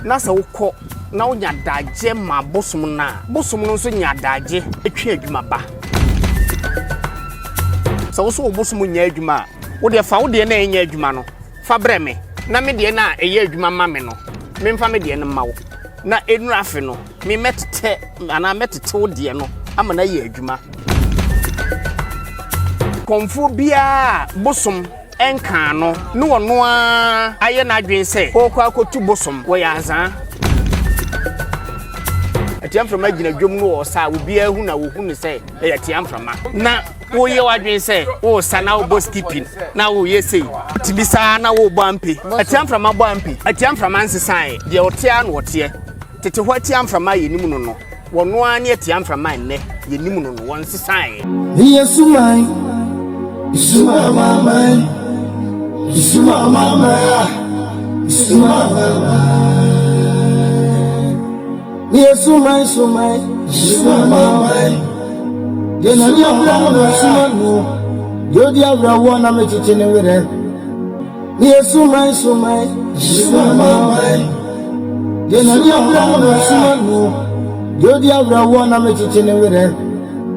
na sa wokɔ na wonya daje ma bosom no so nya daje etwe adwuma ba sa wo so bosom nya adwuma wo de fa wo de na enya adwuma no fa brɛ me na me de na eye adwuma ma me no me mfa me de no ma wo na enura afe no me metete ana metete wo de no ama na ye adwuma konfo bia bosom enka no ne wono a aye na adwen se kokɔ akotu bosom wo ya azan atiamframa gina dwom no wo sa wo bia hu na wo hu ne se e atiamframa na wo ye wadwen se wo sa na wo boss keeping na wo ye sei tibisa na wo bampe atiamframa bampe atiamframa nsesan de wotia na wotie tete ho atiamframa ye nimu no wono a ne atiamframa nne ye nimu no won sesan Yesu mai Isuma mama Isuma mama Isuma mama Yesu mai Isuma mama Dena ni abra Isuma no Jodi abra wana mechichene were Yesu mai Isuma mama Dena ni abra Isuma no Jodi abra wana mechichene were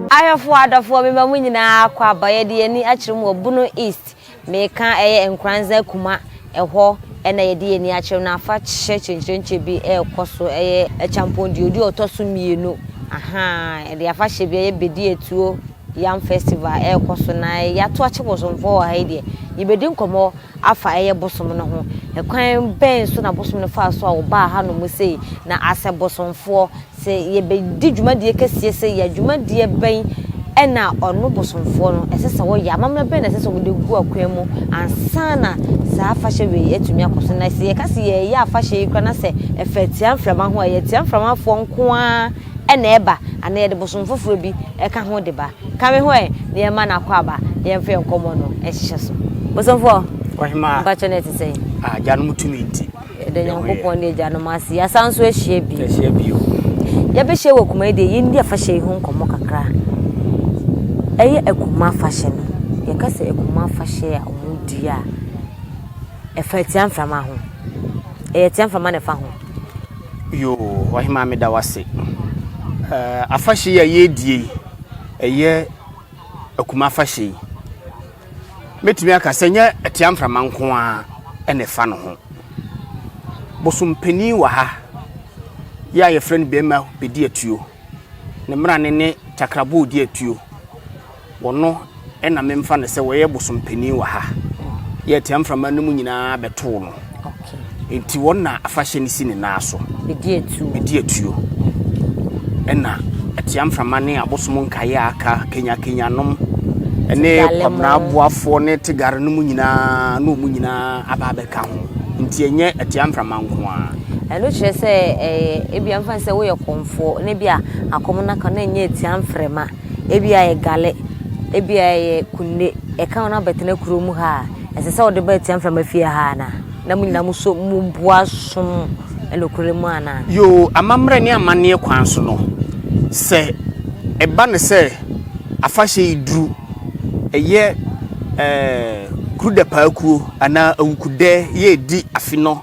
Ayofo adofo me mamu nyina kwa baye de ani akire mu obuno east me ka eye enkranza kuma eho ena ye de ani akire na afa chechenchenche bi ekoso eye champion di odi otoso mienu aha e de afa hye bi eye bedi etuo yam festival ekoso na ya to ache bosomfo ha de ye bedi nkomo afa eye bosom no ho ekwan ben so na bosom no fa so a wo ba ha no mu sei na ase bosomfo se ye bedi dwumadie kese se ya dwumadie ben ena ono bosomfo no esese wo ya mamna ben esese wo de gu akwan mu ansana sa afa hye we etumi akoso na se ye kase ye ya afa hye kra na se efetia mframa ho ye tia mframa fo nko a ena eba ana ye de bosomfo fro bi eka ho de ba ka me ho e ne ye ma na kwa ba ye mfe nkomo no ehye so bosomfo wahima ba chane te sei janu mutumi nti de nyankopon de janu masi asanso ehye bi ya be hye wokuma de ye ndi afa hye ho nkomo kakra eye ekuma afa hye no ye kase ekuma afa hye a omudi a efetia mframa ho eye tia mframa ne fa ho yo wahima me da wase afa hye ya ye die eye ekuma afa hye metumi aka senya tia mframa nko a ene fa no ho bosompeni wa ha ya ye friend bema bedi atuo ne mra ne takrabo di atuo wono ena memfa ne se wo ye bosompeni wa ha ye tia mframa no mu nyina beto no okay enti wona afahye ni sine na so bedi atuo ena tia mframa ne abosom nkae aka kenya nom ene kwabna aboafo ne tegare no mu nyina no mu nyina ababeka ho nti enye atia mframa nko a eno kire se ebia mfa se wo ye konfo ne bia akomo na ka na enye atia mframa ebia ye gale ebia ye kunne e ka na betene kuromu ha esese wo de ba atia mframa fie ha na mu nyina muso mu boasom elokuremu ana yo amamre ne amane kwan so no se eba ne se afahye idru eye kruda paakuo ana awukude ye di afi no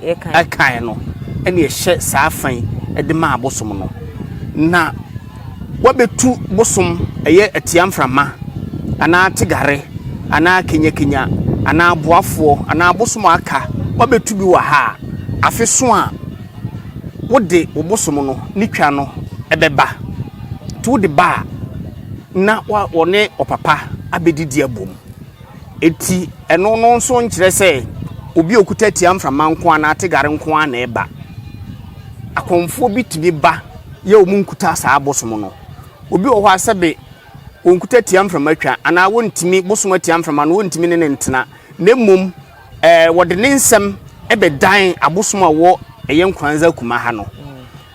ekan no ene ye hye saafan de ma abosom no na wabetu bosom eye atiamframa ana tegare ana kenya ana boafo ana abosom aka wabetu bi wa ha afi so a wode obosom no nitwa no ebeba tu de ba na wone opapa abedidi abom eti eno no nso nkire se obi okuta tiamframa nko ana tegare nko ana eba akonfo bi tibi ba ye omu nkuta sa abosom no obi wo ho asebe onkuta tiamframa twa ana wontimi bosom tiamframa no wontimi ne ntena nemmom wode ne nsem ebedan abosom a wo eye nkwanza kuma ha no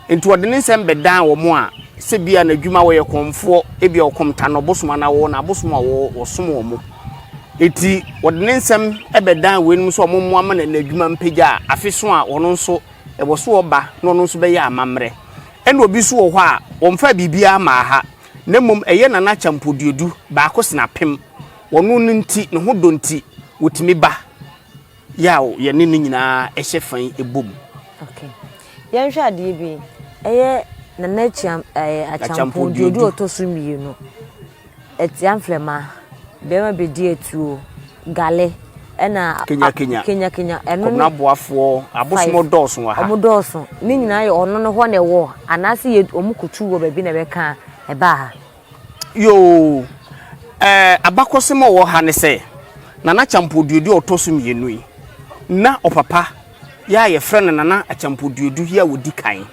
enti wode ne nsem bedan wo mo a se bia na dwuma wo ye konfo ebia okomta no bosom na wo na abosom a wo som wo mo eti wode ne nsem ebedan wenum so omommo ama na adwuma mpagya afeso a wono nso eboso oba no no nso be ya amamre ene obi so wo ho a womfa bibia ma ha nemmom eye na na champodiedu ba ko snapem wono nti ne ho donti wotimi ba yawo ye ne nyina ehye fan ebom Okay. Yan hwa de bi. Eye na nachiam achampo diodu otosumiye no. Etiam flema. Bema bedi etuo. Gale. Ena Kenya eno na boafo abosomo dɔɔso wa ha omo dɔɔso ni nyina ye ɔno no ho na ɛwɔ anase ye omukutu wɔ baabi na bɛka ɛba ha yo abakosemo wɔ ha ne sɛ nana champoduodu ɔtosumienu yi na ɔpapa ya ye frɛ no nana champoduodu ya wodi kan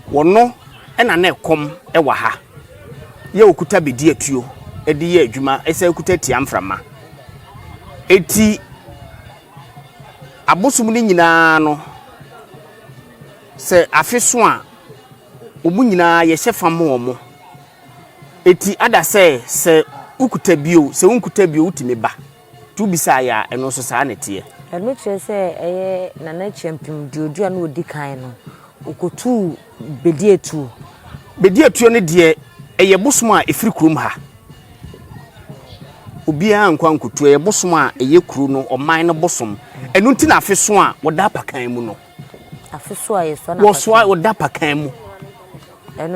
wɔno ɛna na ɛkom ɛwɔ ha ye okuta bedi atuo ɛde ye adwuma ɛsɛ okuta tiamframa eti abosum ni nyina no se afeso a omu nyina ye hyefam omo eti ada se ukuta bio se unkuta bio utime ba tu bisa ya eno so saa nete eno kire se eye nana champion diodu na odi kan no okotu bedi etu ne de eye bosum a efiri kurom ha obia nkwa nkutu eye bosum a eye kuru no oman no bosum enu nti na afeso a woda pakan mu no afeso a yeso na wo so a woda pakan mu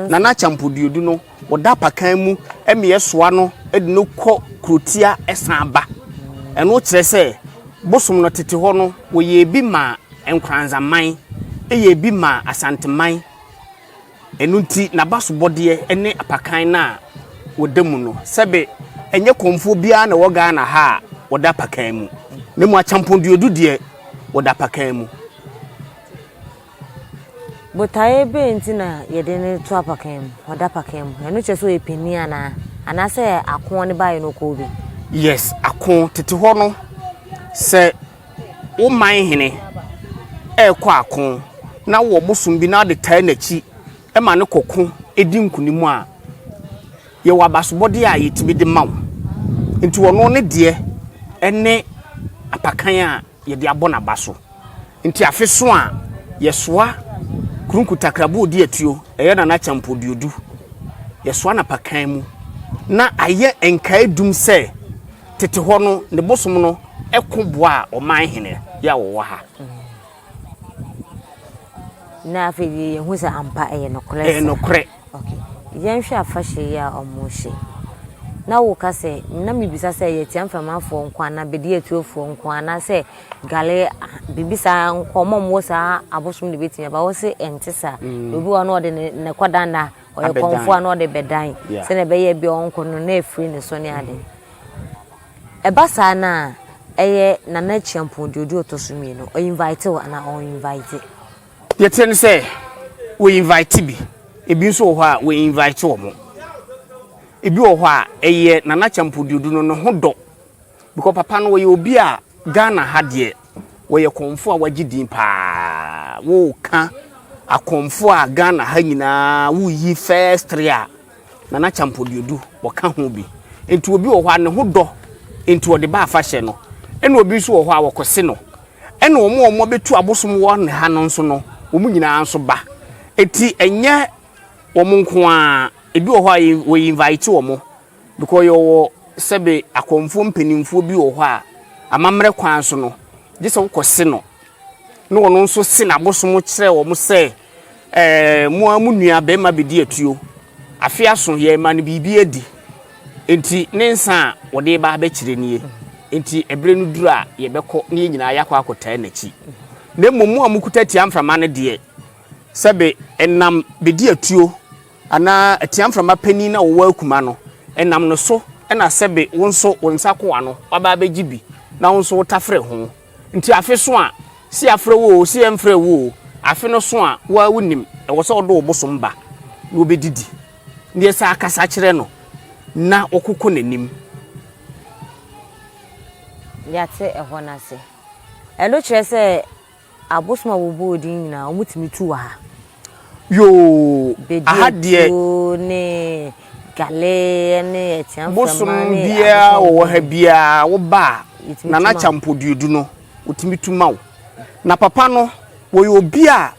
nana champoduodu no woda pakan mu eme yesoa no edi no kɔ krotia esan ba enu kire se bosum no tete ho no wo ye bi ma enkranzaman eye bi ma asanteman enu nti na baso bode ene apakan na wodamu no sebe enye konfo bia na woga na ha woda pakan mu ne mu achampoduodu de woda pakan mu botaye be ntina yede ne to apakan mu woda pakan mu eno che so epini ana se akon ne bae no ko bi yes akon tete ho no se wo man hene ekɔ akon na wo bosum bi na de tai nachi e ma ne kokko edi nkunimu a ye wabasobode a yetimi de mawo nti wono ne de ene apakan a ye de abona baso nti afeso a yesoa kurunkuta krabo di atuo eye na champoduodu yesoa na pakan mu na aye enkae dum se tete ho no ne bosom no ekoboa o man hene ya wo ha na afedi hu se ampa eye no kre no kre okay yen hwe afahye ya omohye na wo ka se na mebisa se ye tiamfamafo nkwa na bedi atuofo nkwa na se gale bibisa nkomom wo sa abosom de betia ba wo se entisa obi wa no de ne kwadanda oye konfo na ode bedan se na be ye bi onko no na efri ne so ne ade eba sa na eye nana champoduodu otosumi no o invite wo na o invite yeten se we invite bi ebi nso ho a we invite wo mo ebi wo ho a eye nana champoduodu no ho do because papa no we obi a Ghana ha de we ye konfo a wagidin pa wo ka akonfo a Ghana ha nyina wo yi first ria nana champoduodu wo ka ho bi enti obi wo ho a ne ho do enti wo de ba afahye no ena obi nso wo ho a wo kose no ena omo betu abosom wo ne ha no nso no omu nyina nso ba eti enye omo nko a ebi wo ho a we invite omo because yo sebe akonfo mpanimfo bi wo ho a amamre kwan so no gese wo kose no no wono nso se na abosom kire wo mo se mo amunua be ma bedi atuo afia so ye ma ne bibi edi enti ne nsa wo de ba ba kire nie enti ebre no duru a ye bekọ ne nyina yakọ akota nachi na momu amukuta tiamframa ne de sebe enam bedi atuo ana tiamframa pani na wo akuma no enam no so na sebe wonso wonsa ko ano aba ba gibi na wonso wotafre ho nti afe so a si afre wo si emfre wo afe no so a wa wunim e wo so odo obosom ba na obedidi ne sa akasa kire no na okoko nanim yate ehọ na se elo kire se abosoma wo bodin nyina omutimi tu wa yo ahadie ne gale ne etiam bosom bia wo ha bia wo ba nana champoduodu no utimi tu mawo na papa no wo yo bia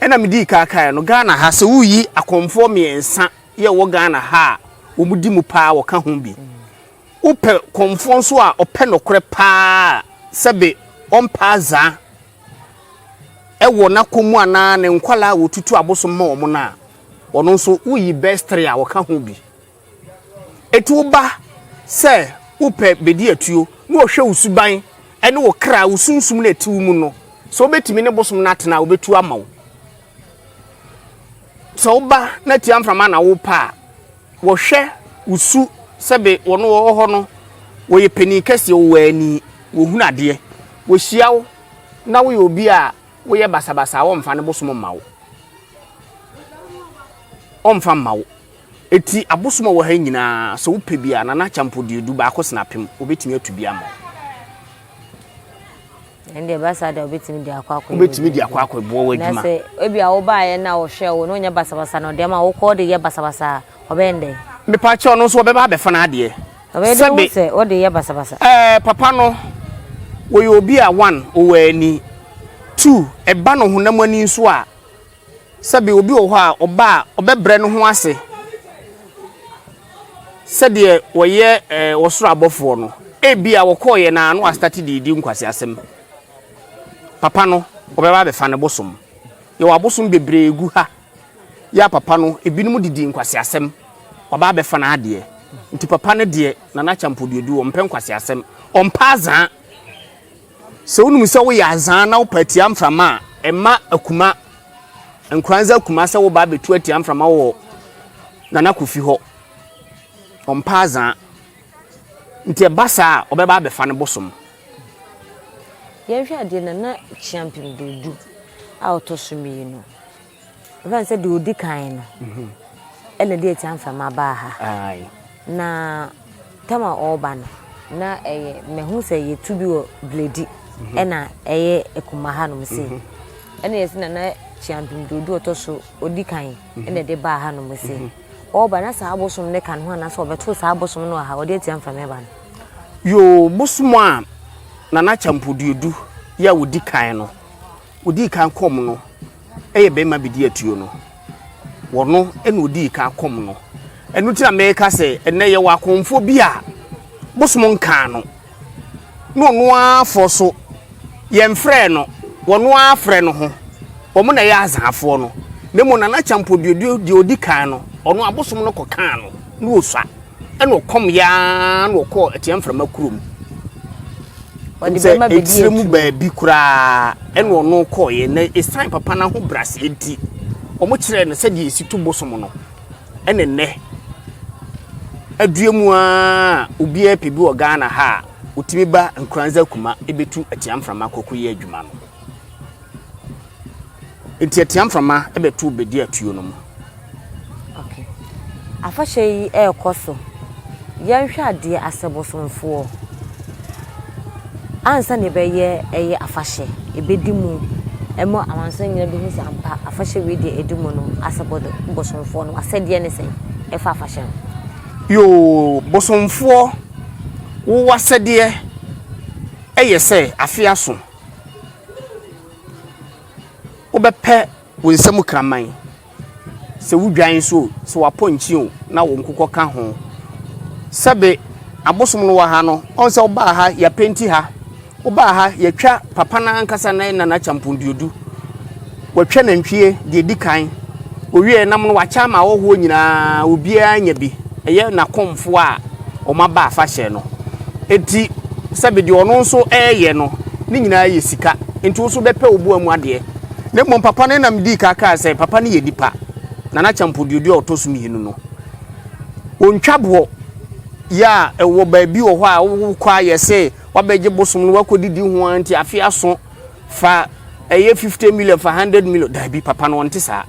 ena medi kaka no Ghana ha se wuyi akonfo miensa ye wo Ghana ha wo mudi mu pa wo ka ho bi upe konfo nso a ope nokre pa sebe ompa za ewo na komu ana ne nkwala wotutu abosom ma omo na ono nso uyi bestre a woka ho bi etu ba se upe bedi atuo na wo hwe usuban ene wo kra usunsum na etiwu mu no so obetimi ne bosom na atena obetu ama wo so ba na tiamframa na wo pa wo hwe usu sebe wono wo ho no wo ye peni kase wo ani wo hunu ade wo hyiawo na wo ye obi a wo ye basabasa wo mfa ne bosom ma wo omfa ma wo eti abosom wo ha nyina so wo pe bia na champodi edu ba ko snapem obetimi atu bia ma ende basa da obetimi di akwakwa obetimi di akwakwa bo wadwuma na se obi a wo ba ye na wo hwe wo no nya basabasa no de ma wo ko de ye basabasa obende me pa che ono so obeba be fa na ade obede wo se o de ye basabasa papa no wo ye obi a 1 owo ani 2 eba no honam ani nso a sabe obi wo ho a oba obebre no ho ase sede wo ye wo soro abofo no ebia wo koye na no start di nkwase asem papa no obeba be fa ne bosom ye wo abosom bebre egu ha ya papa no ebinum didi nkwase asem oba be fa na ade nti papa ne de na champodiedu wo mpe nkwase asem ompa azan se unum se wo ya azan na wo patia mframa ema akuma nkranza akuma se wo ba betu atia mframa wo na kofi ho ompa azan nti basa obeba be fa ne bosom ye hwe ade na champion dedu autosumi no van se de odi kan no ene de tia mframa ba ha ai na tama oba no na mehu se ye tubi o bledi ena ekuma ha no mse ena yesi na champion dedu otoso odi kan ene de ba ha no mse oba na sa abosom ne kan ho na so obeto sa abosom no ha odi tia mframa ba no yo bosom a na champodiedu ya odi kan no odi kan kom no eye be ma bidi atuo no wono ena odi kan kom no enu ti America se ene ye wa konfo bi a bosom nkan no no afo so ye mfrɛ no wono afrɛ no ho wo mo na ye azafo no nemo na champodiedu di odi kan no ono abosom no kokan no no osua ena okom ya na okọ etiam frama kurom odi be ma bidi mu ba bi kura ena ono kọ ye na esan papa na ho brase enti omo kire no se di esitu bosom no ene ne aduemu a obi a pebi o Ghana ha otimi ba nkranza kuma ebetu etiam frama kokoye adwuma no enti etiam frama ebetu bedi atuo no mo okay afahye yi ekoso yanhwe ade asebosomfo ansa ne be ye afahye ebedimu emo amanso nyina bi hu ampa afahye we de edimu no asebodo bosomfo no asede ne sen efa afahye yo bosomfo wo wasede se afiaso wo bepe wo nsam kraman se wudwan so waponchi o na wo nkokọ ka ho sabe abosom no wa ha no on se oba ha ya penti ha oba ha ya twa papa na ankasa na champondiodu watwa nantwie de dikan owie nam no wacha ma wo ho nyina obi anya bi eye na komfo a o ma ba afa hye no enti sabe de ono nso eye no ni nyina ye sika enti wo so bepe obu amu ade ne mo papa ne nam di kaka se papa ne ye dipa na champodiodu otosum hinu no ontwabo ya ewo ba bi wo ho a wo kwa ye se wabeje bosom no wakodidi ho anti afia so fa eye 50 million for 100 million da bi papa no onte sa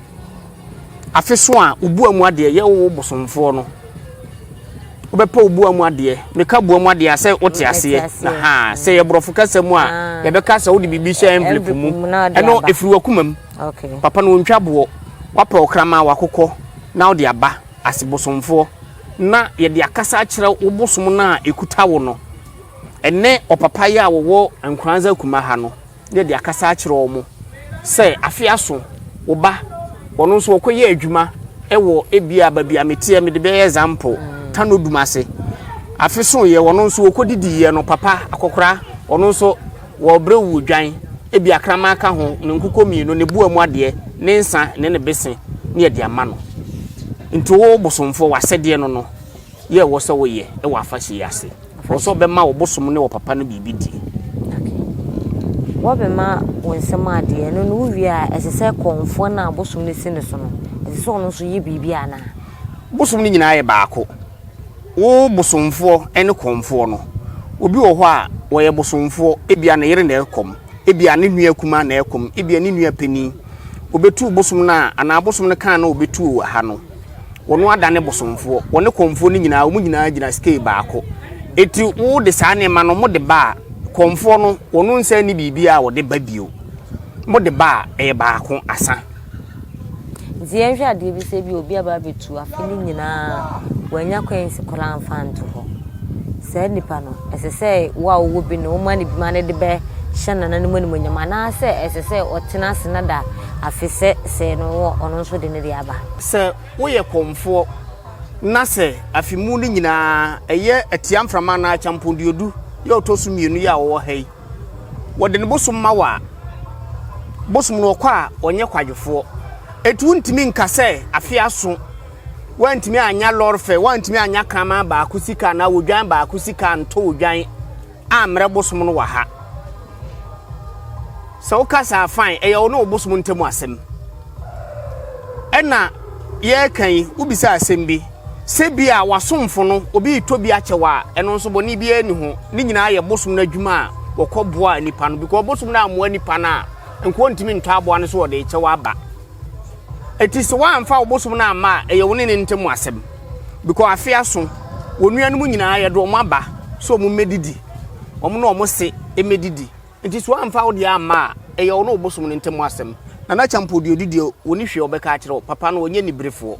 afi so a obu amu ade ye wo bosomfo no obepa obu amu ade me ka bu amu ade se wote ase na ha se ye brofo kasemu a ye be kasa wo de bibi sha envelope mu eno efiri wakumam okay papa no ontwabo wapa okrama wakokọ na wo de aba asibosomfo na ye de akasa akire wo bosom na ekuta wo no enne opapa ya wo nkranza kuma ha no ye de akasa akire wo mo se afia so wo ba wono so wokoye adwuma ewo ebia babia metie me de be example tano dumase afi so ye wono so wokodidi ye no papa akokora wono so wo brewu dwan ebi akrama ka ho ne nkuko mienu ne buamu ade ne nsa ne bese ne de ama no nti wo bosomfo wasede no ye wo se wo ye e wa afashi yase wo so be ma wo bosom ne wo papa no bibi di wo be ma wo nsem ade no no wi a esese konfo na bosom ne sine so no esese ono so ye bibi ana bosom ne nyina ye baako wo bosomfo ene konfo no obi wo ho a wo ye bosomfo ebia na yere na ekom ebia ne nua kuma na ekom ebia ne nua pani obetu bosom na ana bosom ne kan na obetu ha no wono adane bosomfo wone konfo ni nyina wo nyina gina scale baako eti wo de saa ne ma no mo de ba konfo no wono nsa ni bibia wo de ba bio mo de ba e baako asa nzie hwa de bi se bi obi aba betu afini nyina wanya kwensi kola mfanto ho se nipa no esese wa wo bi no ma ni bi ma ne de be shana na nimo nimo nyama na se esese otena se na da afise se no ono nso de ne de aba se wo ye konfo na se afimu ni nyina eye atiamframa na champondiodu ye otosu mienu ya wo hei wo de ne bosum ma wa bosum no kwa onye kwadwefo etu ntimi nka se afia so wantimi anya lorfe wantimi anya krama ba akusika na wodwan ba akusika nto wodwan amre bosum no wa ha so kasa fine eyo no obosum ntemu asem ena ye kan ubisa asem bi se bia wasomfo no obi tobi achewa eno nso boni bia ni ho ni nyina ye bosum na adwuma wokoboa nipa no because bosum na amoa nipa na enko ntimi nto aboa no so wo de chewa ba etisi wa amfa obosum na ama eyo ne ntemu asem because afia so wonuanu mu nyina ye do mo aba so mo medidi omo no omo se emedidi nti so amfa wo de ama eyo no obosum ne ntemu asem na champodi odidi woni hwe obeka akere papa no onye ni brefo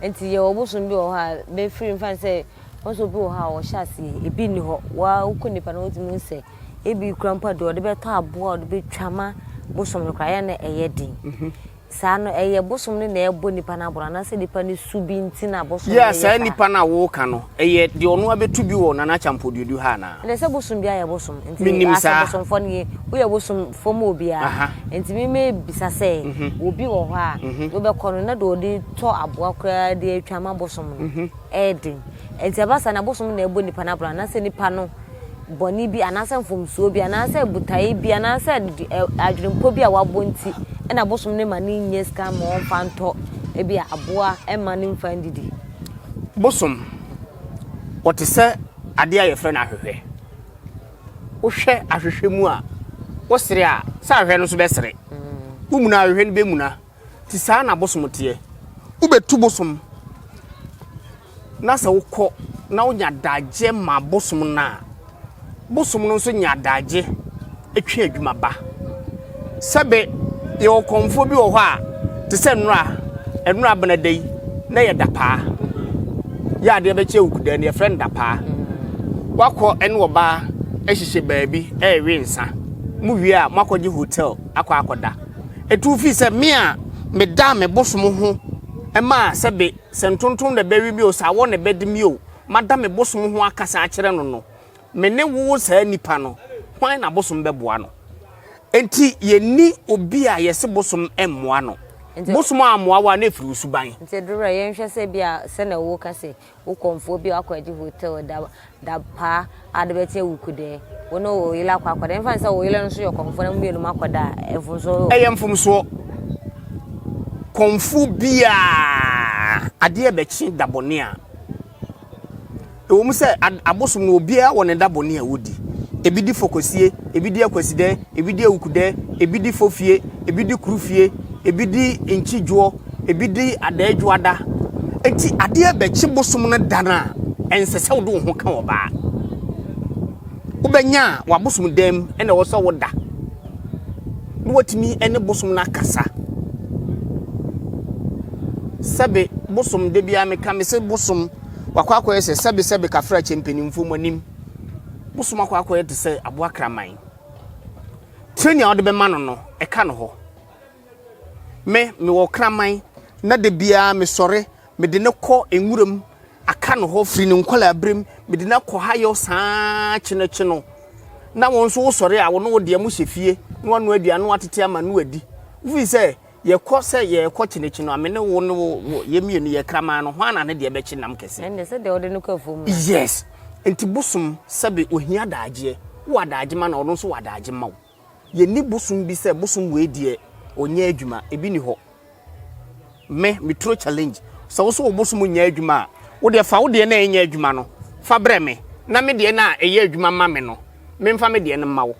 enti ye obosum bi o ha be free fan say onso bi o ha o hyase ebi ni ho wa ukonipa na otimu nse ebi krampa do de beto aboa de betwama bosom no kwaya na eyedin saa no eye bosom ne na ebo nipa na abora na se nipa ni subi nti na bosom ya saa nipa na wo ka no eye de ono abetu bi wo na champodi odu ha na le se bosom bia ye bosom enti asa bosom fo ne wo ye bosom fo mo bia enti me bisa se obi wo ho a wo be kono na do de to aboa kra de atwama bosom no edin enti abasa na bosom na ebo nipa na abora na se nipa no boni bi anasa mfomsuo bi anasa butai bi anasa adwempo bi a wabonti na bosom ne mani nye scam on fanto e bi aboa e mani mfandidi bosom otese ade aye frɛ na ahwehwɛ wo hwɛ ahwehwɛ mu a wo sere a sa ahwehwɛ no so bɛsere wo muna ahwehwɛ no be muna ti saa na bosom tie wo betu bosom na sa wo kɔ na wo nya daje ma bosom na bosom no so nya daje etwe adwuma ba sebe ye okonfo bi wo ho a te se enura benadai na ye dapa ya de be che ukuda ne friend dapa wakọ ene wo ba ehihye baabi ewe nsa mu wie a makoje hotel akoda etu fi se me a me da me bosom ho ema sebe sentonton da bawi bi o sa wo ne bedimi o mada me bosom ho akasa akere no me ne wo sa nipa no hwan na bosom beboa no enti ye ni obi a yese bosom emmoa no bosom amoa wa na firi suban enti dura ye nhwe se bia se na wo ka se wo konfo bi akwaji hotel da pa adebete wukude wono wo yila akwakwa en fan se wo yila no so ye konfo na mienu makoda efunso eyemfumso konfo bia ade e bechi dabone a ewo mu se abosom no obi a woni dabone a wodi ebidi fokosie ebidi akwaside ebidi awukude ebidi fofie ebidi kurufie ebidi enchidwo ebidi adadwada enti ade abechi bosom no dana ensese wo do ho ka wo ba ubenya wa bosom dem ene wo so wo da no watimi ene bosom na kasa sabe bosom de bia me ka me se bosom wakwa ese sabe kafra chempenimfo manim bosom akwa yete se aboa kraman treni a de be ma no e ka no ho me wo kraman na de bia me sore me de ne kɔ enwuram aka no ho firi ne nkola abrem me de na kɔ hayo saa chino na won so wo sore a wo no de mu hyefie no anu aduano atete ama no adi ufi say ye kɔ sɛ ye kɔ kyenechi no amene wo no ye mienu ye krama no hwana ne de be kyenam kese ende sɛ de ode no kafom yes enti bosom sɛbe ohia daagye wo daagye ma na ɔno nso wa daagye ma wo ye ni bosom bi sɛ bosom we die onye adwuma ebi ni hɔ me tro challenge sɛ wo so wo bosom nya adwuma wo de fa wo de na enya adwuma no fa brɛ me na me de na ɛyɛ adwuma ma me no me mfa me de no ma wo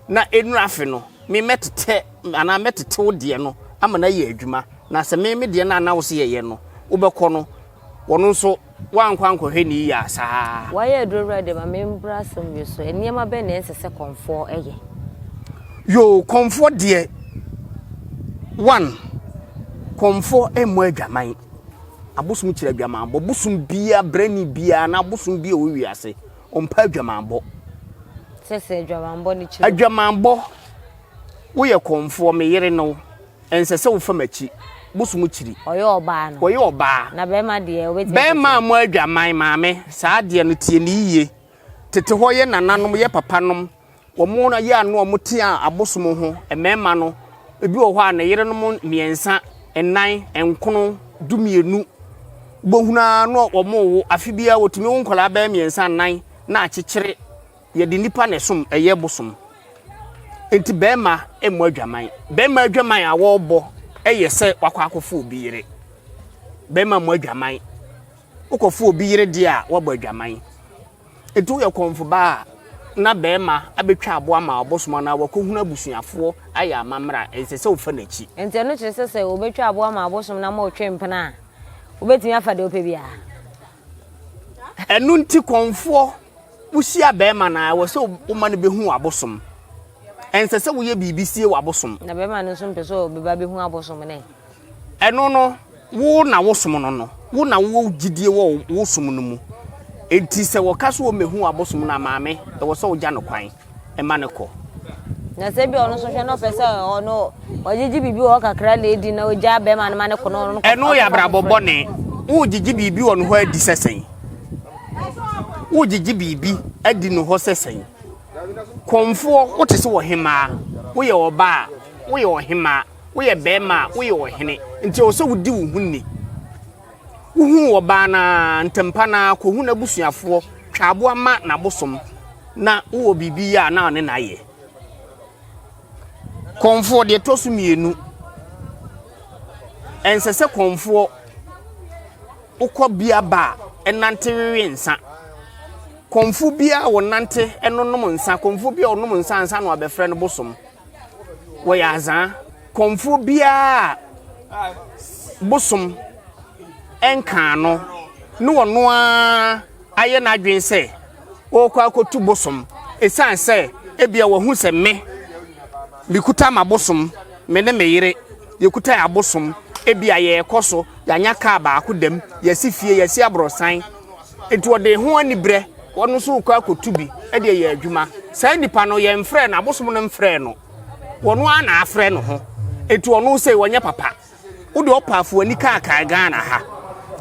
na enu afe no me metete ana metete wo de no ama na yɛ adwuma na sɛ me de na na wo se yɛ no wo bɛkɔ no wono nso wankwankɔ hwɛ ni ya saa wayɛ adurura de ma me mbra som yi so eniema bɛ na ɛsɛ sɛ konfo ɛyɛ yo konfo de one konfo emu adwaman abosom kyerɛ adwaman bo bosom bia brani bia na abosom bia wo wiase ompa adwaman bo sɛ adwaman bo ni kyerɛ adwaman bo wo yɛ konfo me yere no ense sɛ wo famachi bosom kyiri ɔyɛ ɔbaa no ɔyɛ ɔbaa na bɛma de obetimi bɛma mo adwaman maame saa de no tie ni yie tete hɔ yɛ nananom yɛ papanom wo mo no yɛ ano mo te a abosom ho emema no ebi wɔ hɔ a na yere no mo miensa enan enkono dumienu bohuna no wo mo wo afibia wotumi wo nkola ba miensa nan na akyekere ye de nipa na som ɛyɛ bosom enti bɛma emu adwaman bɛma adwaman a wo bɔ ɛyɛ sɛ wakɔ akɔfo obi yere bɛma mo adwaman wokɔfo obi yere de a wabɔ adwaman etu yɛ konfo ba na bɛma abetwa abo ama obosom na wakɔhuna abusuafo ayɛ amamra ɛsɛ sɛ wo fa n'akyi enti no kyerɛ sɛ obetwa abo ama obosom na ma otwe mpena obetimi afa de opɛ bia ɛnu nti konfo wusia bɛma na wɔ sɛ wo ma no behu abosom ɛnsɛ sɛ woyɛ bibisie wɔ abosom na bɛma no nso mpɛ sɛ obeba behu abosom ne ɛno no wo na wo som no wo na wo gidie wo som no mu enti sɛ wɔka so wo mehu abosom na maame ɛwɔ sɛ wo gya no kwan ɛma ne kɔ na sɛ bi ɔno so hwɛ no pɛ sɛ ɔno ɔgyegye bibi wɔ kakra na edi na ogya bɛma no ma ne kɔ no ɛno yɛ abrabɔbɔ ne wo gyegye bibi wɔ no hɔ adi sɛsɛn wo gyegye bibi adi no hɔ sɛsɛn konfo wote se wo hema wo ye oba wo ye ohema wo ye bema wo ye ohene nti o se wudi wo hunni wo hu oba na ntempa na ko hu na busuafo twabo ama na bosom na wo bibi ya na ne na ye konfo de to so mienu ense se konfo ukọ bia ba enante wewe nsa konfu bia wonante enonom nsa konfu bia onom nsa nsa no abefre no bosom wo ya azan konfu bia bosom enka no no wono aye na adwen se wo kwa akotu bosom esan se ebia wo hu se me bikuta ma bosom me ne meyire yekuta ya bosom ebia ye ekoso yanya ka ba akudam yesi fie yesi abrosan enti ode ho anibre wono so kwa akotubi e de ye adwuma sai nipa no ye mfrɛ na abosom no mfrɛ no wono ana afrɛ no ho enti wono sei wonye papa wo de opafo ani ka Ghana ha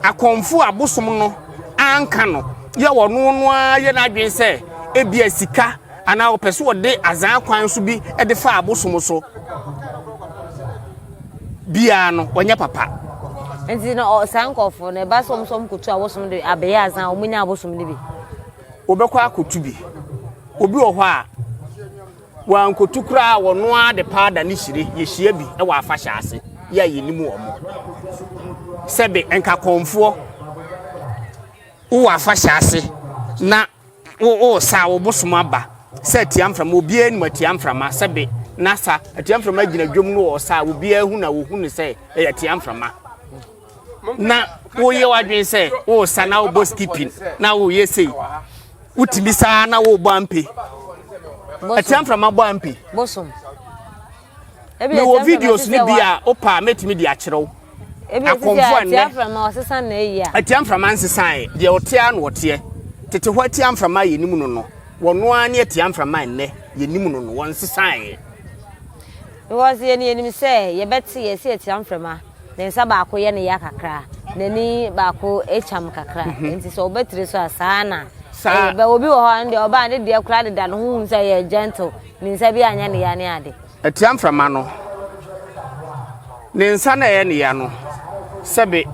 akonfo abosom no anka no ye wono no aye na adwen sɛ ebia sika ana opese wo de azan kwan so bi e de fa abosom so bia no wonye papa enti no sankofo ne ba som kutu abosom de abeya azan omunya abosom ne bi obekwa akotubi obi wo hɔ a wan kotukura wono a de pada ne hire ye hia bi e wa afa hyase ya yenimu wo mo sebe enka konfo wo afa hyase na wo sa wo bosom aba se tiamframa obi anu tiamframa sebe nasa tiamframa gina dwom no wo sa obi ahu na wo hu ne se e tiamframa na wo ye wadwen se wo sa na wo boskipping na wo ye sei utimi sa na wo bampe atiamframa bampe bosom ebi wo videos ni bia opa metimi di akyerew akonfo atiamframa osesa na eya atiamframa nsesan de otea na ote tete ho atiamframa yenim no no wono ani atiamframa nne yenim no no wonsesan because yenim say ye beti ye say atiamframa ne nsa ba ko ye ne ya kakra nani ba ko echam kakra enti so obetire so asana be obi wo ho ande oba ande de akura de da no hu nsa ye gentle ni nsa bi anya ne ya ne ade etiam frama no ne nsa na ye ne ya no sebe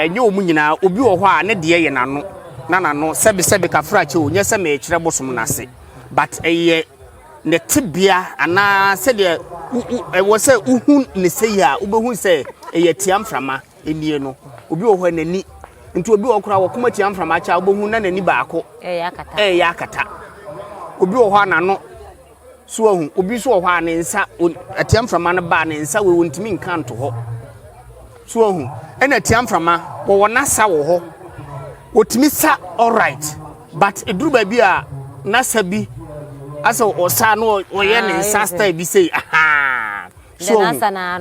nye omu nyina obi wo ho a ne de ye nano na nano sebe kafra che o nye se me kire bosom na se but eye ne tibia ana se de wo se uhu ne se ya ubehu se eye tiam frama enie no obi wo ho nani nti obi wo kura wo kuma tiam frama cha ubehu na nani baako ya akata obi wo ho anano so ahu obi so wo ho ne nsa atiam frama no ba ne nsa we wontimi nkanto ho so ahu ena tiam frama wo nasa wo ho wotimi sa all right but eduru ba bi a nasa bi asa osa no oye ne nsa style bi say aha so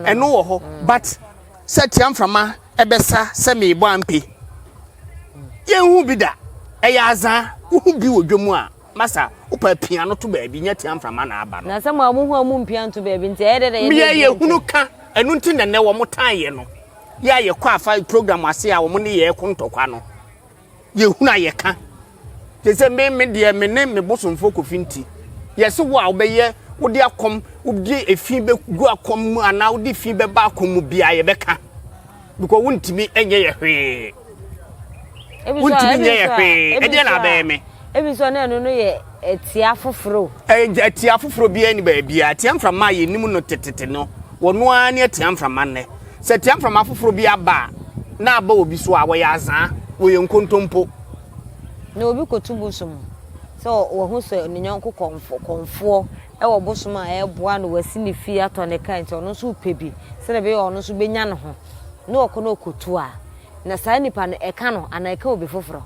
eno wo ho but set tiam frama ebesa se me bo ampe ye hu bi da eya azan hu bi wodwemu a masa upa piano to ba bi nya tiam frama na aba no na sama amuhu amu piano to ba bi nte ede ye hunu ka enu nti ne wo motan ye no ya ye kwa fa program ase a wo ne ye kontokwa no ye hunu ayeka te se me de me ne me bosomfo kofinti ye se wo a obeye wo de akom wo de efi be gu akom mu ana wo de fi be ba akom mu bia ye beka because wontimi enye ye hwe wontimi enye ye hwe e de na ba me ebi so na enu no ye etia foforo etia foforo bia ni ba bia tiam frama ye nimu no tetete no wono ani tiam frama ne se tiam frama foforo bia ba na aba obi so a wo ya azan wo ye nkontompo na obi kotubusom so wo hu so ne nyonko konfo e wo bosom a e boa no wasi ne fi ato ne kan nti ono so pebi se na be ono so benya ne ho na okono okotu a na saa nipa no e ka no ana e ka obi foforo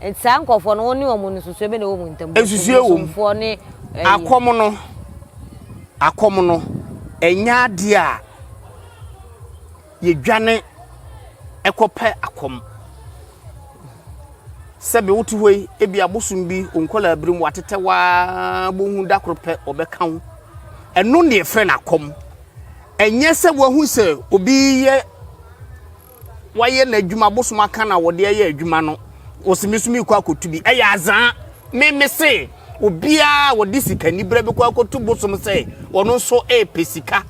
ensa nkofo no oni omo no so ebe na wo mu ntam bosomfo ne akom no enya ade a ye dwane ekope akom sebe wotu hoi ebi abosum bi onkola abrim watetewa bohu dakrope obekawo eno ne efre na kom enye se wohu se obi ye waye na adwuma bosum aka na wode ye adwuma no osimisumi kwa kotu bi eya azan me se obia wode sika ni bra bi kwa kotu bosum se wono so pesika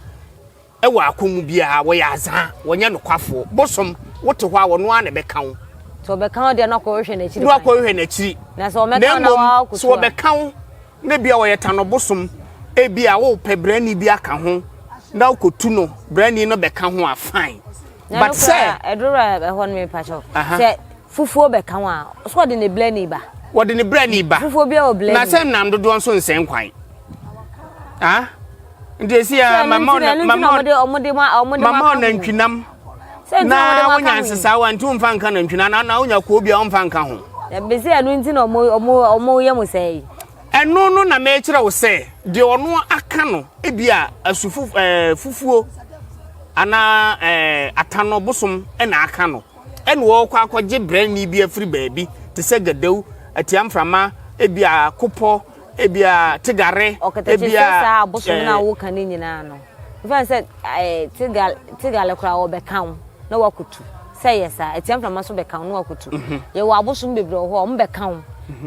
ewa akomu bia wo ya azan wonye no kwafo bosum wote ho a wono a na bekawo so be kan de na ko hwe na chiri no ko hwe na chiri na so me kan na wa ku so be kan na bia wo yeta no bosom e bia wo pe brani bi aka ho na ko tu no brani no be kan ho a fine but say edura be ho no me pacho say fufuo be kan a so de ne brani ba wo de ne brani ba fufuo bia o brani na say nam dodo nso nsen kwan ah ndesi ya mama na ntwinam na wonya nsesa wa ntu mfa nka na ntwina na wonya ko bia mfa nka ho be se anu nti na omo ye mo sei enu no na me kire wo se de ono aka no ebia asufu fufuo ana atano bosom na aka no ene wo kwa akwaje brani bi afiri baabi te se gadew atiam frama ebia kopo ebia tigare ebia sa bosom na wo kan nyina no even said tigale kra wo be kan na wakutu say yes etiam from so be kan na wakutu ye wo abosom bebre ho o mbe kan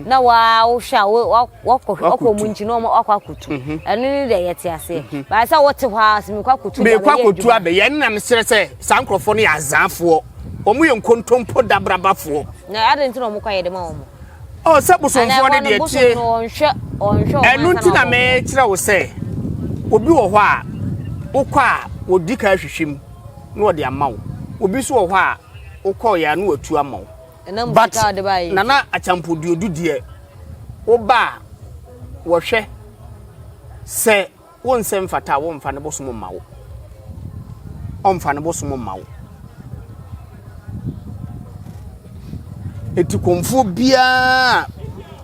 na wa wo hwa wo mu nchi no akwakutu enu ni de yete ase ba say wo te ho asimi kwakutu be kwakutu abe ye na mesere say sankrofo no ya azanfo omu ye nkontompo dabrabafo na ade nti no mo kwaye de ma omo o se bosomfo ne de tie onhwe enu nti na me kire wo say obi wo ho a wokwa wodika hwehwem na wode amawo obi so wo ho a wokọ ya na watu amawo but nana achampodi odudie wo ba wo hwe se won sem fata wo mfa ne bosom mawo omfa ne bosom mawo etikomfo bia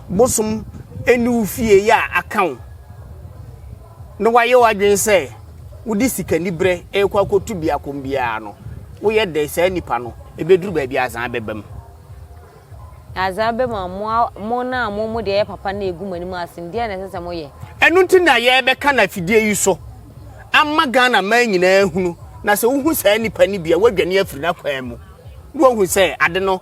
bosom eni ufie ya account no waye wadwen se wudi sika ni bre ekwa kotu bia kombia no wo ye de sa nipa no ebeduru ba bia azan bebam azan be mo na mo de papa na egu mani ma asinde na sese mo ye enu nti na ye be ka na fidie yi so amma Ghana man nyina ehunu na se wo hu sa nipa ni bia wadwane afiri na kwa mu wo hu se ade no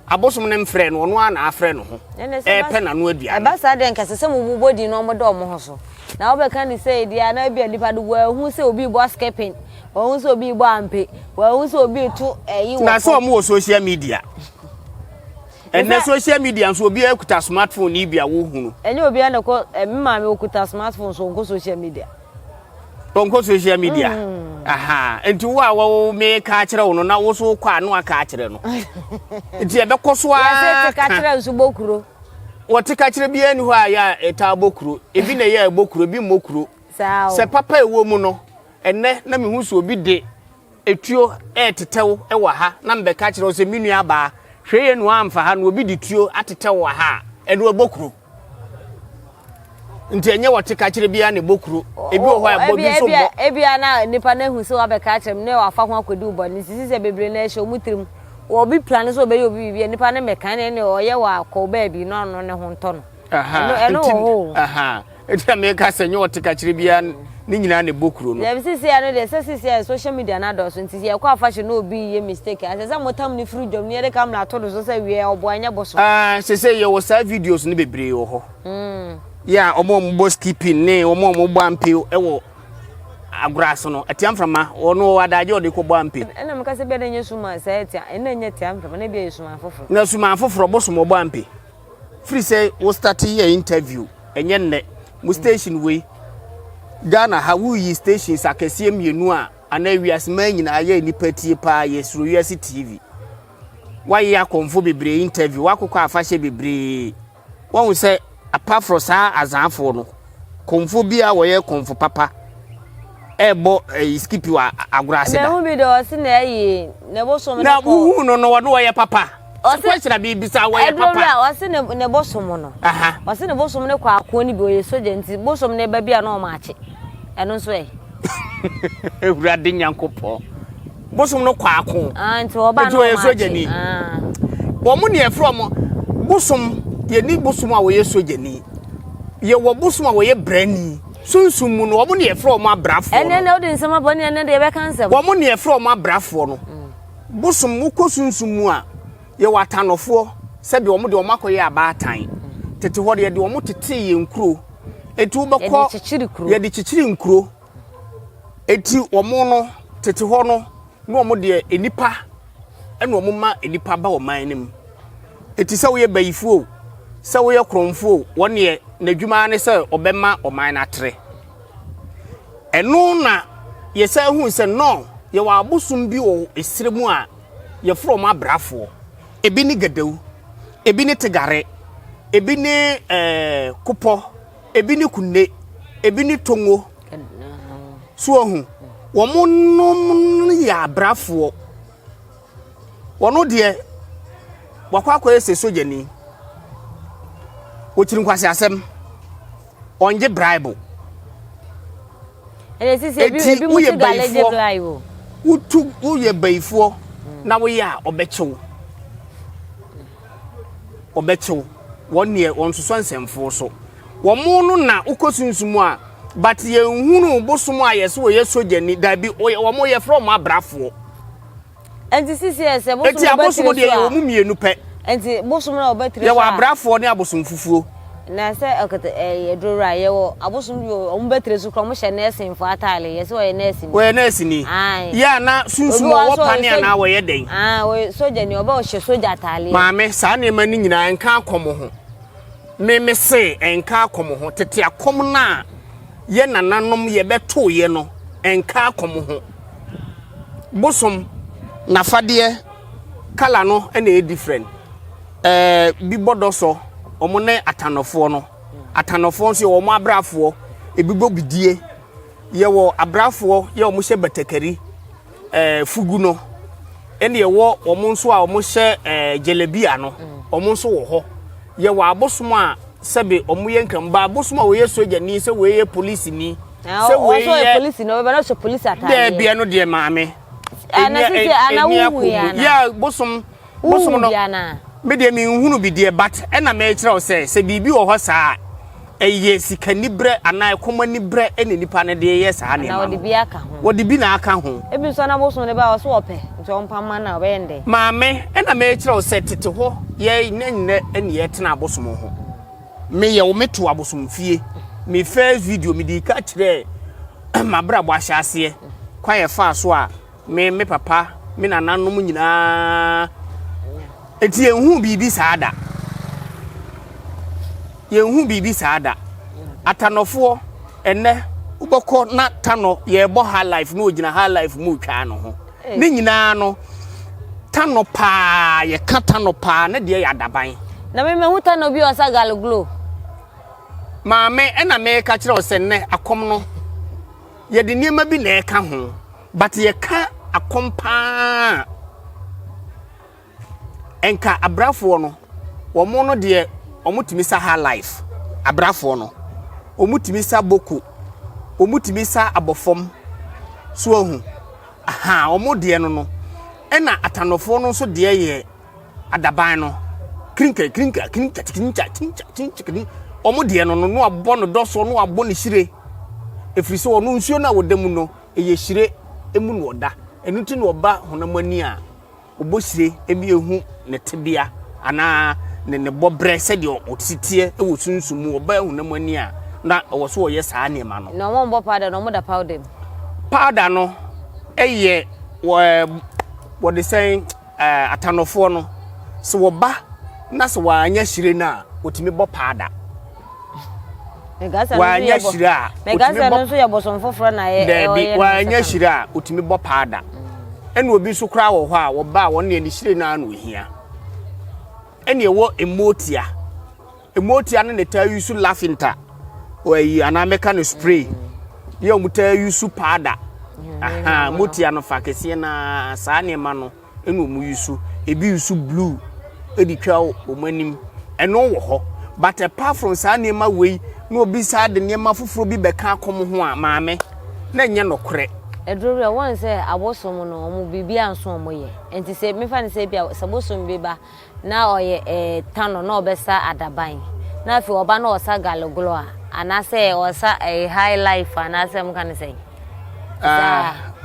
abosom ne mfrɛ no ono ana afrɛ no ho pe na no adua aba sa de nkase se mo bodi no mo do mo ho so na obeka ni say dia na bia nipa do wa hu say obi bo skipping wa hu say obi bo ampe wa hu say obi to eyi wo na so mo social media and na social media so obi akuta smartphone ni bia wo hunu enye obi ana ko mma me okuta smartphone so nko social media onko social media aha enti wo me ka kire wo no na wo so kwa no aka kire no enti e be koso a ya se ka kire nso bokuro wote ka kire bia ni ho a ya eta bokuro ebi na ya bokuro bi mokuro sawo se papa ewo mu no enne na me hu so obi de etuo tetew e wa ha na mbe ka kire wo se minu aba hweye no amfa ha no obi de tuo atetew wa ha ene bokuro nti enye wote ka kire bia ne bokuro ebi wo ho ya bo bi so bo ebia na nipa na hu se wa be ka kire ne wa fa ho akwedi ubo ni sisi se bebre na ehye omutirim obi plan so be obi bia nipa na mekan ne oye wa ko ba bi no no ne ho nto no aha eti me ka se enye wote ka kire bia ni nyina ne bokuro no ya sisi ya no de sisi ya social media na do so nti ya kwa fashion no obi ye mistake ase motam ni free job ni de camera to do so se wie obo anya boso se ye wo sa videos ni bebre wo ho ya omo mbo skipping ne omo bo ampe e wo agraso no atiamframa ono adaje ode ko bo ampe ena mka se be na nyesuma sa etia ena nya tiamframa na be yesuma foforo na suma foforo boso mo bo ampe free say wo start your interview enye nne mu station we Ghana ha wuyi stations akese mienu a anawias man nyina ye nipa tie pa yesuro US TV why ya konfo bebre interview wakokọ afahye bebre won say apart from sa azanfo no konfo bia wo ye konfo papa ebo skip wa agurase da me hu bi do se na yi ne bosom na hu no wo ye papa o question bi bisa wo ye papa o se ne bosom no aha o se ne bosom ne kwa akọ ni bi o ye soja nti bosom ne ba bia na o ma ache eno so e ewurade nyankopɔ bosom no kwa akọ nti o ba no ma soja ni wo mu ne e from bosom ye ni bosom a wo ye soja ni ye wo bosom a wo ye brani sunsum mu no wo mu ne e from abrafo ene o de nsema boni ene de be kansem wo mu ne e from abrafo no bosom mu ko sunsum mu a ye watanofo se be wo mu de wo makoye abatan tete ho de wo mu tete ye nkuro eti wo bekọ ye de chichiri nkuro eti wo mu no tete ho no no wo de enipa ene wo mu ma enipa ba wo man nim eti se wo ye bayifuo se wo ye kromfuo wo ne n'adwuma ne se obema o man na tre eno na ye se hu se no ye wa abusum bi wo esiremu a ye from abrafo ebi ni gadew ebi ni tegare ebi ni kupo ebi ni kunne ebi ni tongo so hu wo mo nom ya abrafo wono de wakwa ese soja ni wochirin kwase asem onje bribe ele sisi ebi mu ti galeje bribe utu uye baifo na wo ya obechew wonne onsoso nsemfo so wo mo no na ukosunsumu a but ye nhunu bosomu a yeso wo ye soja ni da bi wo mo ye from abrafo enti sisi ese bosomu de ye wo mu mienu pe enti bosomu na obetire ye wa abrafo ne abosom fufuo na se akata edora ye wo abosom yo ombetire so krom hye nursing for atale ye se wo ye nursing wo ye nursing ni ya na sunsumu wo pane na wo ye den wo soja ni oba wo hye soja atale maame sa na ma ni nyina enka akomo ho me se enka akomo ho tete akom na ye nananom ye beto ye no enka akomo ho bosom na fade kala no na e different bi bodoso omo ne atanofo no atanofo nso wo mo abrafo ebibo bidie ye wo abrafo ye omo hye batakari fugu no ene ye wo omo nso a omo hye jelebia no omo nso wo ho ye wo abosom a sebe omo ye nkamba abosom a wo ye soja ni se wo ye police ni se wo ye police no be na so police atale de bia no de maame ana sisi ana wu ya bosom no me de mi nhunu bi de but ena me kire o se bibi wo ho saa eye sikanibre ana ekomanibre ene nipa ne de ye saa ne ma wodi bi aka ho wodi bi na aka ho ebi so na bosom ne ba wo so ope nso mpama na obende maame ena me kire o se tete ho ye nenne ene ye tena abosom ho me ye wo meto abosom fie me first video me di ka kire ma bra bo ahyase kwa ye fa so a me papa me nananom nyina enti enhu bibi saada yenhu bibi saada atanofo enne uboko na tano ye bo high life no gina high life mu twa no ho ne nyina no tano pa ye ka tano pa ne de ya daban na me hu tano bi osa galglo maame ena me ka kire osenne akom no ye de niema bi na e ka ho but ye ka akom pa enka abrafo no wo mo no de omutimi sa high life abrafo no omutimi sa boku omutimi sa abofom so ahu aha omode no ena atanofo no so de ye adaban no krinka omode no abọ no doso no abọ ne hire efiri so no nsuo na wodam no eye hire emu no oda enuti no oba honamani a obo hire ebi ehu ne tebia ana ne bobre se de otitie e wo sunsumu oba honamani a na wo so ye saa ne ma no no mo mbo powder no mo da powder no eye wo de say atanofo no so wo ba na so wa anya hire na otimi bo powder megasa no so ya bosom foforo na ye wa anya hire a otimi bo powder ene obi so kra wo ho a wo ba wo ne hire na no hia ene wo emotia no ne ta use laughter oyi ana meka no spray ye omuta use powder aha motia no fakese na saa ne ma no ene omu use ebi use blue edi twa omanim eno wo ho but apart from saa ne ma wei no obi saa de ne ma foforo bi beka akom ho a maame na nye nokore edurura won say abosom no omu bibia nso omo ye enti se me fa ne se bia sabosom beba na oye tano na obesa adaban na afi oba na osa galoglo a ana se osa high life ana se mka ne say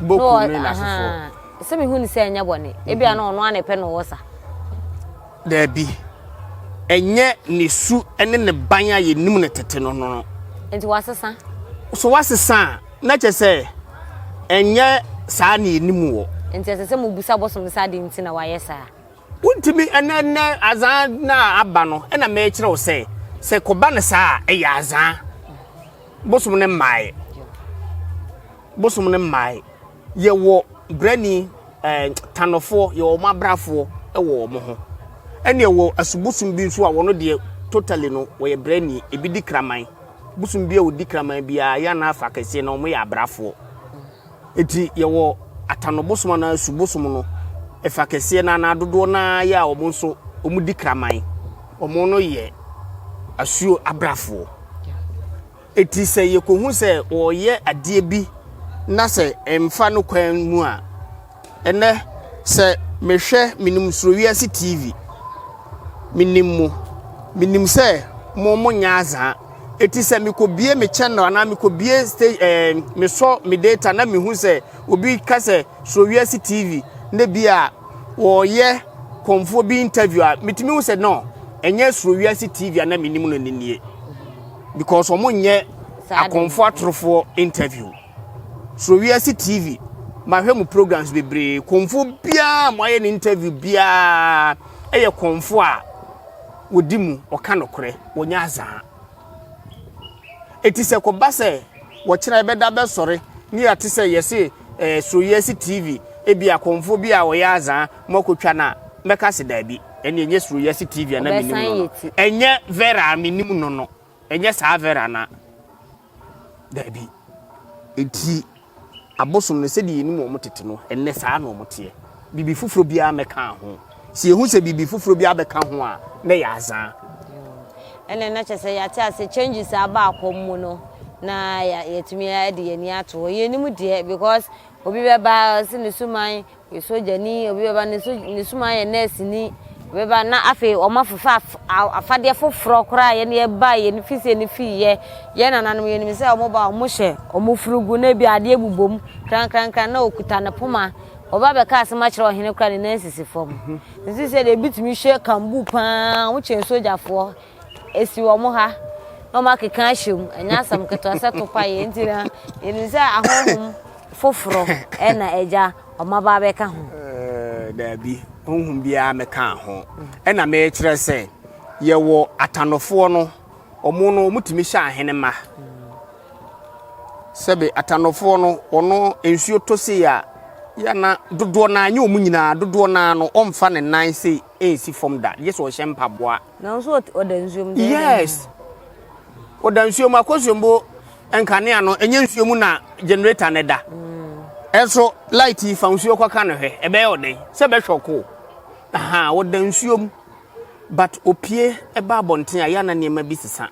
boku me na sofo se me hu ni se anya bone e bia na ono anepe no wosa da bi enye ne su ene ne ban aye nim ne tete no enti wasesa so wasesa na che se enye saa ne nim wo enti se mu busa bosom sa de nti na wayesa untimi ene azan na aba no ena me kire wo se koba ne saa eya azan bosom ne mai ye wo brani tanofo ye wo mabrafo e wo mo ho ene wo asubusum bi nso a wono de totally no wo ye brani ebi di kraman busum bi e wo di kraman bia ya na afa kese na wo ye abrafo eti ye wo atanobusum na asubusum no efa kese na dodo na ya wo nso omu di kraman omo no ye asuo abrafo eti se ye kohun se wo ye ade bi na se emfa no kwan mu a ene se mehwe minim Srowiase TV minim se mo nyaza eti se mikobie me channel na mikobie stage me so me data na mehu se obi ka se Srowiase TV na bia wo ye konfo bi interview a mitimi hu se no enye Srowiase TV na minim no ninie because omo nye akonfo atrofo interview Srowiase TV ma hwemu programs bebre konfo bia mo aye ni interview bia eye konfo a wodimu oka nokore wonya azan etise ko base wo kira beda be sore ni atise yesi Srowiase TV ebia konfo bia wo ya azan makotwa na meka se dabi ene enye Srowiase TV na minimu no enye vera minimu no enye sa vera na dabi enti abosom ne se de yini mo tete no enne saa na mo te bibi fufuro bia meka ho si ehu se bibi fufuro bia beka ho a na ya azan ene na chese ya ta se changes aba akomu no na yetumi ya de yani ato yenimu de because obi beba se ne suman we sojani obi beba ne suman ye nurse ni beba na afi omafufa afade foforo kora ye ne ba ye ne fise ne fiye ye nananom ye ne se omoba omhye omofurugu na bi ade ebubom kran na okuta na poma oba be ka asema kire ohene kora ne nansisi fom nsi se de bitumi hye kambu pa wo chen sojafo esi wo mo ha no ma keka hyem anya sam keto aseto pa ye ntina ye say ahohom foforo e na eja o ma ba be ka ho da bi honhom bia me ka ho e na me kire say ye wo atanofo no omo no mutimi hya ahene ma sebe atanofo no ono ensuo tosi ya na dodo na anya omu nyina dodo na no omfa ne nan sei ensi fom da yeso o hye mpaboa na nso odansuom de yes odansuom akosombo enkane no enye nsuom na generator ne da enso light fa nsuo kwaka no hwe ebe oden sebe hwoko aha odansuom but opie eba abonten aya na niema bi sesa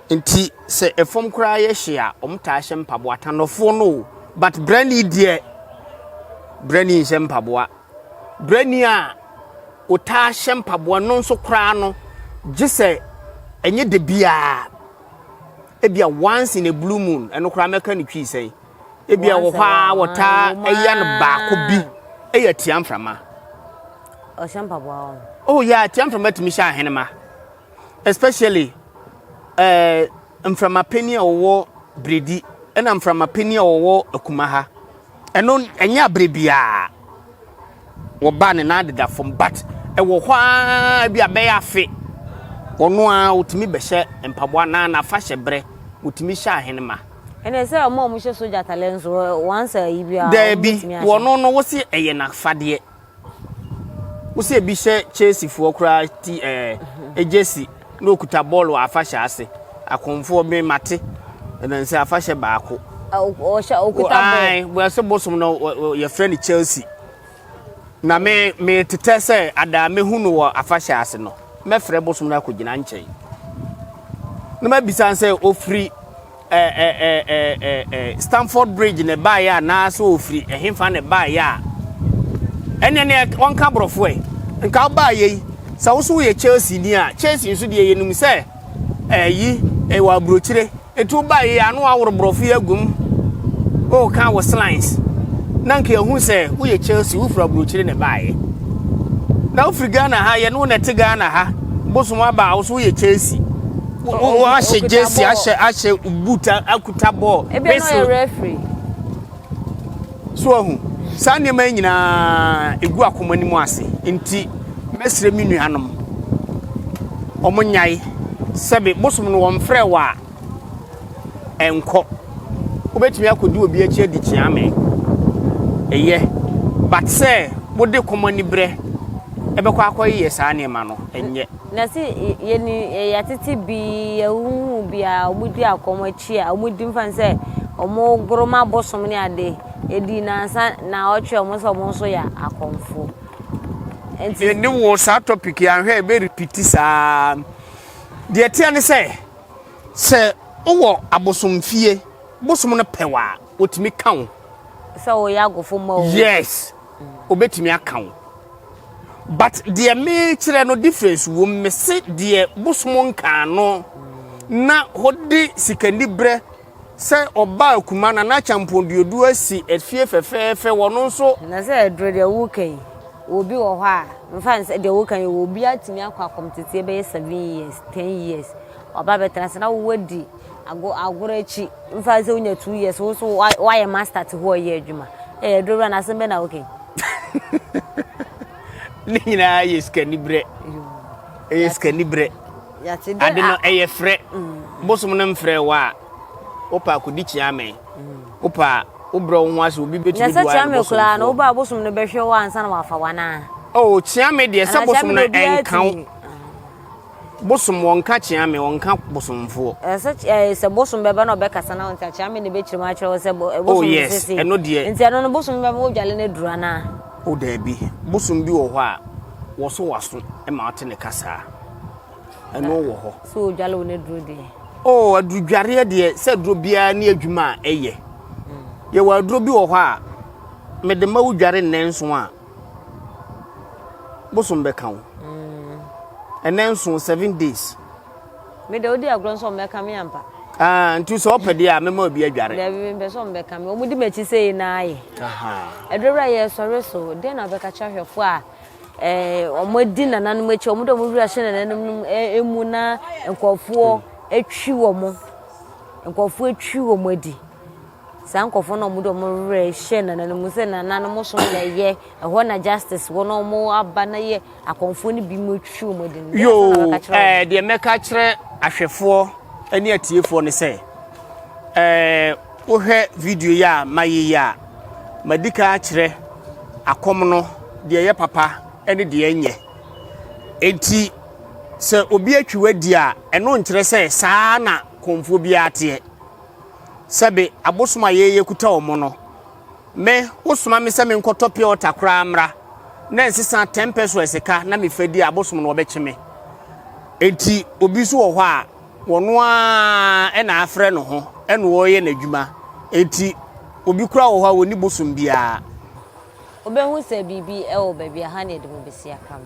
nti se efom kura ye hia omta hye mpaboa tanofo no but brani die brani hye mpaboa brani a ota hye mpaboa no nso kura no gise enye de bia ebia once in a blue moon eno kura meka ne twi sei ebia wo kwa wota eya no baako bi eya tiamframa o hye mpaboa oh yeah tiamframa timi hye ahenema especially mframa penny owo bredi ena mframa penny owo akumaha eno enya brebia wo ba ne na deda fom but e wo hwa bia be afe ono a utimi behye mpaboa na fa hyebre utimi hye ahenema ene se o mo hye soja talent so once a ibia there bi wono no wo se eye na fade wo se bi hye Chelsea fo kura ti ejesi no kuta ball wa afa hye ase akonfo me mate ena nse afa hye baako o kuta ball ai we se bosom no your friend Chelsea na me tete se ada me hunu wo afa hye ase no me frɛ bosom na akogina nkyɛn na ma bisa nse ofri Stamford Bridge ne ba ya na so ofri ehemfa ne ba ya ene ne wonka brofo nka ba ye sa wo so ye Chelsea ni a Chelsea nso de ye num se yi wa brochire etu ba ye anu aworo brofo ya gum o ka wo slides na nka ehu se wo ye Chelsea wo fra brochire ne ba ye na wo fri Ghana ha ye no ne te Ghana ha bosom aba wo so ye Chelsea wo ashe Jesse ashe buta akuta ball ebe no referee so ahu sane ma nyina egu akomani mu ase nti mesre minu hanom omonyai sebe bosom no womfrɛ wa enko obetimi akodi obi achi adi chiame eye but say wode komani bre ebekwa akoye sane ma no enye na si yeni yatiti bi ewu bia omudi akomachi a omudi mfan se omo groma bosom ni ade edi na nsa na otwe omo so omo so ya akonfo enti ni wo sa topic ya hwe be repeat sa de tia ne se owo abosom fie bosom no pewa otimi kan se o ya gofo ma yes obetimi akan but the me kire no difference wo me se de bosom nkan no na hodi sikandi bre se oba akuma na championdu asi efie fefefe wono nso na se dro de wukan obi wo ho a mfa nse de wukan obi atimi akwa komtete be 7 years 10 years oba betra se na wo wadi agora echi mfa se unya 2 years wo so why master to ho ye adwuma dro na se be na wukan nina yeskani bre yeskani bre ade no eyefre bosom no mfre wa opa kodi chiame opa obro ho ase obi betumi duwa na chiame kula na oba bosom no behwe wa ansa na wafa wana oh chiame de se bosom no enkan bosom wonka chiame wonka bosomfo se bosom beba na obekasa na onta chiame ne bechiri ma kire se bosom oh yes eno de enti eno no bosom beba wo dwale na dura na o da bi bosom bi wo ho a wo so waso e ma ate ne kasa eno wo ho so dwale wo ne duro de oh adudware de se duro bia na adwuma eye ye wa duro bi wo ho a me de ma wo dware nenso a bosom be kan enenso 7 days me de odi agron so me kan me ampa ntu so opede a me ma obi adware le bi be so me kan me omudi machi sei na aye aha edwura ye sore so de na be ka cha hwefo a omodi nananu machi omudo mu wura hye nananum emu na nkofo etwi wo mo nkofo etwi wo mo adi sa nkofo no mo do mo re hye na na mo se na na mo so na ye ehwo na justice wo no mo aba na ye akonfo ni bi mo twi wo mo adi yo de meka kire ahwefo ani atiefo ne se wo hwe video ya maye ya madika kire akom no de ye papa ene de enye enti se obi atwiwadi a eno nkire se saa na konfo bi ate sebe abosoma ye kuta omo no me wosoma me se me nkotopia otakra amra na nsesa 10 peso eseka na me fadi abosoma no obekime enti obi so wo ho a wono a ena afre no ho ene wo ye n'adwuma enti obi kura wo ho a woni bosom bia obehu se bibi e wo ba bia ha na edimo besi akam